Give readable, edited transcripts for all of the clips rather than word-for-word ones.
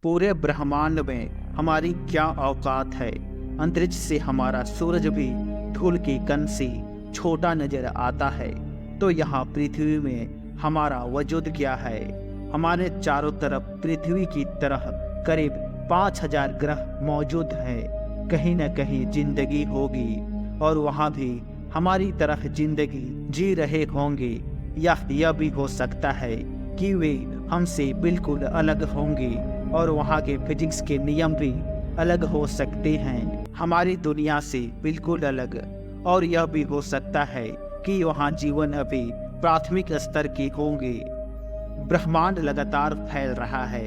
पूरे ब्रह्मांड में हमारी क्या औकात है। अंतरिक्ष से हमारा सूरज भी धूल की कण से छोटा नजर आता है, तो यहाँ पृथ्वी में हमारा वजूद क्या है। हमारे चारों तरफ पृथ्वी की तरह करीब 5000 ग्रह मौजूद हैं। कहीं न कहीं जिंदगी होगी और वहाँ भी हमारी तरह जिंदगी जी रहे होंगे, या यह भी हो सकता है कि वे हमसे बिल्कुल अलग होंगे और वहाँ के फिजिक्स के नियम भी अलग हो सकते हैं, हमारी दुनिया से बिल्कुल अलग। और यह भी हो सकता है कि वहाँ जीवन अभी प्राथमिक स्तर के होंगे। ब्रह्मांड लगातार फैल रहा है।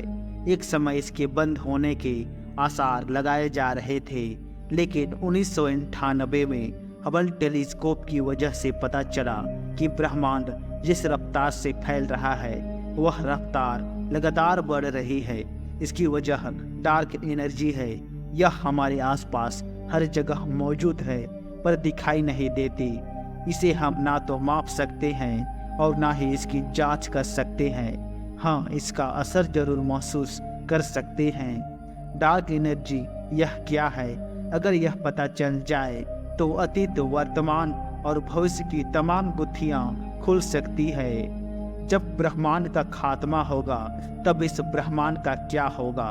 एक समय इसके बंद होने के आसार लगाए जा रहे थे, लेकिन 1998 में हबल टेलीस्कोप की वजह से पता चला कि ब्रह्मांड जिस रफ्तार से फैल रहा है वह रफ्तार लगातार बढ़ रही है। इसकी वजह डार्क एनर्जी है। यह हमारे आसपास हर जगह मौजूद है, पर दिखाई नहीं देती। इसे हम ना तो माप सकते हैं और ना ही इसकी जांच कर सकते हैं। हाँ, इसका असर जरूर महसूस कर सकते हैं। डार्क एनर्जी यह क्या है? अगर यह पता चल जाए तो अतीत, वर्तमान और भविष्य की तमाम गुत्थियां खुल सकती है। जब ब्रह्मांड का खात्मा होगा तब इस ब्रह्मांड का क्या होगा,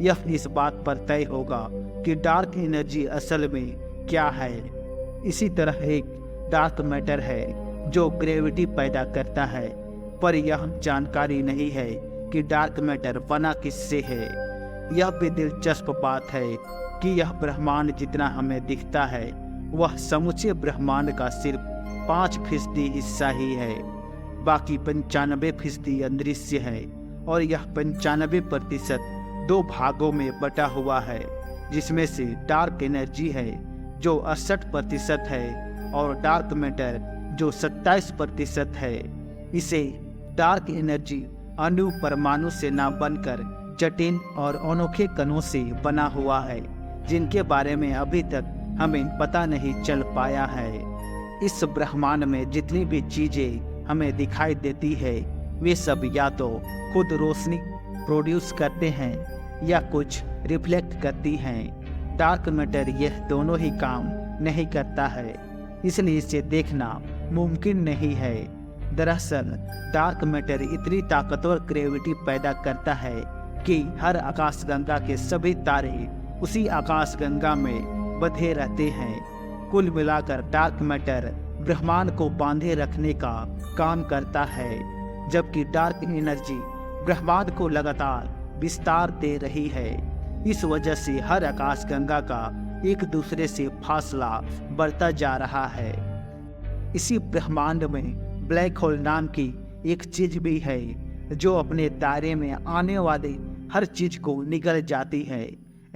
यह इस बात पर तय होगा कि डार्क एनर्जी असल में क्या है। इसी तरह एक डार्क मैटर है जो ग्रेविटी पैदा करता है, पर यह जानकारी नहीं है कि डार्क मैटर बना किससे है। यह भी दिलचस्प बात है कि यह ब्रह्मांड जितना हमें दिखता है वह समूचे ब्रह्मांड का सिर्फ 5% हिस्सा ही है। बाकी 95% अदृश्य है, और यह 95% 2 भागों में बटा हुआ है, जिसमें से डार्क एनर्जी है जो 68% है और डार्क मैटर जो 27% है। इसे डार्क एनर्जी अणु परमाणु से ना बनकर जटिल और अनोखे कणों से बना हुआ है, जिनके बारे में अभी तक हमें पता नहीं चल पाया है। इस ब्रह्मांड में जितनी भी चीजें हमें दिखाई देती है वे सब या तो खुद रोशनी प्रोड्यूस करते हैं या कुछ रिफ्लेक्ट करती हैं। डार्क मैटर यह दोनों ही काम नहीं करता है, इसलिए इसे देखना मुमकिन नहीं है। दरअसल डार्क मैटर इतनी ताकतवर ग्रेविटी पैदा करता है कि हर आकाशगंगा के सभी तारे उसी आकाशगंगा में बंधे रहते हैं। कुल मिलाकर डार्क मैटर ब्रह्मांड को बांधे रखने का काम करता है, जबकि डार्क एनर्जी ब्रह्मांड को लगातार विस्तार दे रही है। इस वजह से हर आकाशगंगा का एक दूसरे से फासला बढ़ता जा रहा है। इसी ब्रह्मांड में ब्लैक होल नाम की एक चीज भी है जो अपने दायरे में आने वाले हर चीज को निगल जाती है।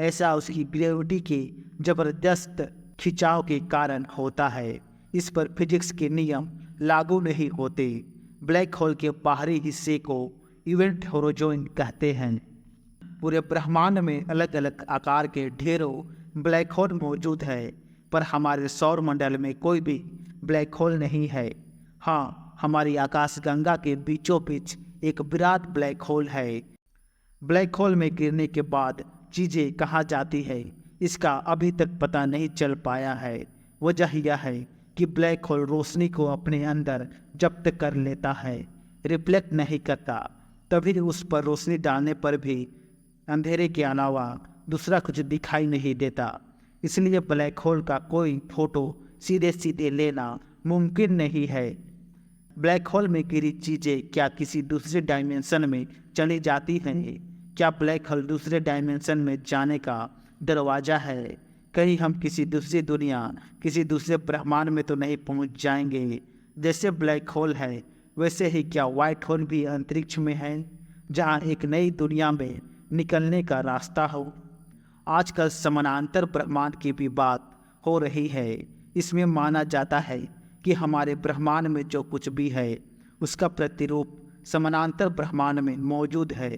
ऐसा उसकी ग्रेविटी के जबरदस्त खिंचाव के कारण होता है। इस पर फिजिक्स के नियम लागू नहीं होते। ब्लैक होल के बाहरी हिस्से को इवेंट होराइजन कहते हैं। पूरे ब्रह्मांड में अलग अलग आकार के ढेरों ब्लैक होल मौजूद है, पर हमारे सौर मंडल में कोई भी ब्लैक होल नहीं है। हाँ, हमारी आकाशगंगा के बीचों बीच एक विराट ब्लैक होल है। ब्लैक होल में गिरने के बाद चीजें कहाँ जाती है इसका अभी तक पता नहीं चल पाया है। वजह यह है कि ब्लैक होल रोशनी को अपने अंदर जब्त कर लेता है, रिफ्लेक्ट नहीं करता। तभी उस पर रोशनी डालने पर भी अंधेरे के अलावा दूसरा कुछ दिखाई नहीं देता। इसलिए ब्लैक होल का कोई फोटो सीधे सीधे लेना मुमकिन नहीं है। ब्लैक होल में गिरी चीजें क्या किसी दूसरे डायमेंशन में चली जाती हैं? क्या ब्लैक होल दूसरे डायमेंशन में जाने का दरवाजा है? कहीं हम किसी दूसरी दुनिया, किसी दूसरे ब्रह्मांड में तो नहीं पहुंच जाएंगे? जैसे ब्लैक होल है वैसे ही क्या व्हाइट होल भी अंतरिक्ष में है, जहां एक नई दुनिया में निकलने का रास्ता हो? आजकल समानांतर ब्रह्मांड की भी बात हो रही है। इसमें माना जाता है कि हमारे ब्रह्मांड में जो कुछ भी है उसका प्रतिरूप समानांतर ब्रह्मांड में मौजूद है।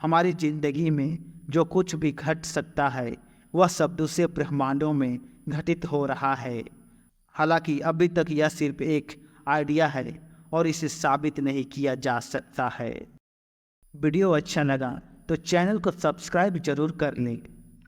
हमारी जिंदगी में जो कुछ भी घट सकता है वह सब दूसरे ब्रह्मांडों में घटित हो रहा है। हालांकि अभी तक यह सिर्फ एक आइडिया है और इसे साबित नहीं किया जा सकता है। वीडियो अच्छा लगा तो चैनल को सब्सक्राइब जरूर कर लें।